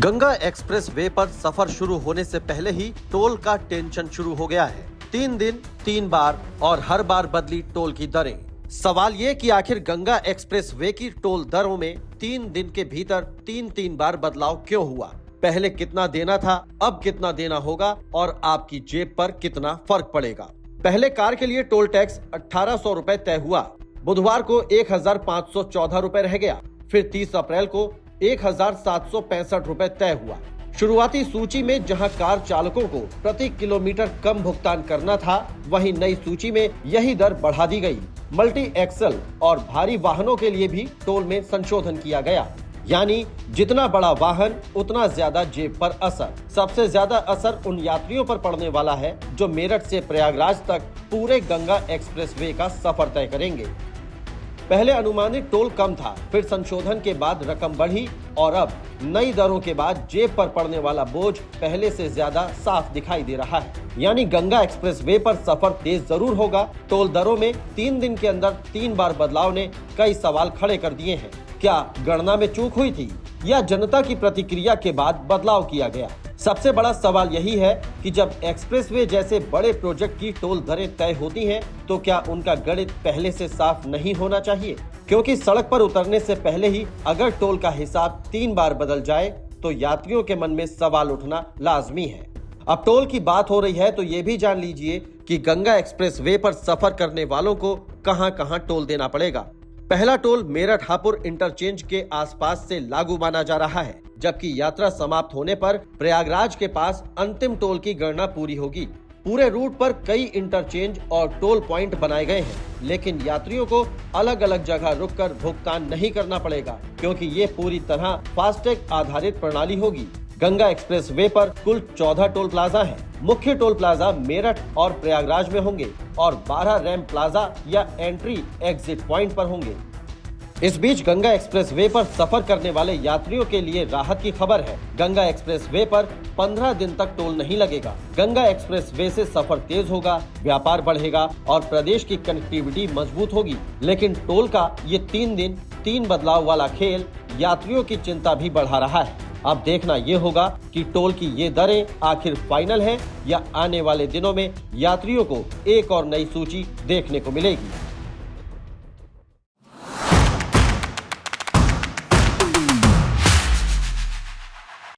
Ganga express way पर सफर शुरू होने से पहले ही टोल का टेंशन शुरू हो गया है। 3 दिन 3 बार और हर बार बदली टोल की दरें। सवाल ये कि आखिर गंगा एक्सप्रेस वे की टोल दरों में 3 दिन के भीतर 3 बार बदलाव क्यों हुआ? पहले कितना देना था, अब कितना देना होगा और आपकी जेब पर कितना फर्क पड़ेगा? पहले कार के लिए टोल टैक्स 1800 रुपए तय हुआ। बुधवार को 1514 रुपए रह गया। फिर 30 अप्रैल को 1765 रुपए तय हुआ। शुरुआती सूची में जहां कार चालकों को प्रति किलोमीटर कम भुगतान करना था, वहीं नई सूची में यही दर बढ़ा दी गई। मल्टी एक्सल और भारी वाहनों के लिए भी टोल में संशोधन किया गया, यानी जितना बड़ा वाहन उतना ज्यादा जेब पर असर। सबसे ज्यादा असर उन यात्रियों पर पड़ने वाला है जो मेरठ से प्रयागराज तक पूरे गंगा एक्सप्रेस वे का सफर तय करेंगे। पहले अनुमानित टोल कम था, फिर संशोधन के बाद रकम बढ़ी और अब नई दरों के बाद जेब पर पड़ने वाला बोझ पहले से ज्यादा साफ दिखाई दे रहा है। यानी गंगा एक्सप्रेस वे पर सफर तेज जरूर होगा। टोल दरों में 3 दिन के अंदर 3 बार बदलाव ने कई सवाल खड़े कर दिए हैं। क्या गणना में चूक हुई थी या जनता की प्रतिक्रिया के बाद बदलाव किया गया? सबसे बड़ा सवाल यही है कि जब एक्सप्रेसवे जैसे बड़े प्रोजेक्ट की टोल दरें तय होती हैं, तो क्या उनका गणित पहले से साफ नहीं होना चाहिए? क्योंकि सड़क पर उतरने से पहले ही अगर टोल का हिसाब 3 बार बदल जाए तो यात्रियों के मन में सवाल उठना लाजमी है। अब टोल की बात हो रही है तो ये भी जान लीजिए कि गंगा एक्सप्रेसवे पर सफर करने वालों को कहां-कहां टोल देना पड़ेगा। पहला टोल मेरठ हापुड़ इंटरचेंज के आसपास से लागू माना जा रहा है, जबकि यात्रा समाप्त होने पर प्रयागराज के पास अंतिम टोल की गणना पूरी होगी। पूरे रूट पर कई इंटरचेंज और टोल पॉइंट बनाए गए हैं, लेकिन यात्रियों को अलग अलग जगह रुककर भुगतान नहीं करना पड़ेगा, क्योंकि ये पूरी तरह फास्टैग आधारित प्रणाली होगी। गंगा एक्सप्रेस वे पर कुल 14 टोल प्लाजा हैं। मुख्य टोल प्लाजा मेरठ और प्रयागराज में होंगे और 12 रैंप प्लाजा या एंट्री एग्जिट पॉइंट पर होंगे। इस बीच गंगा एक्सप्रेस वे पर सफर करने वाले यात्रियों के लिए राहत की खबर है। गंगा एक्सप्रेस वे पर 15 दिन तक टोल नहीं लगेगा। गंगा एक्सप्रेस वे से सफर तेज होगा, व्यापार बढ़ेगा और प्रदेश की कनेक्टिविटी मजबूत होगी। लेकिन टोल का ये 3 दिन 3 बदलाव वाला खेल यात्रियों की चिंता भी बढ़ा रहा है। अब देखना ये होगा कि टोल की ये दरें आखिर फाइनल है या आने वाले दिनों में यात्रियों को एक और नई सूची देखने को मिलेगी।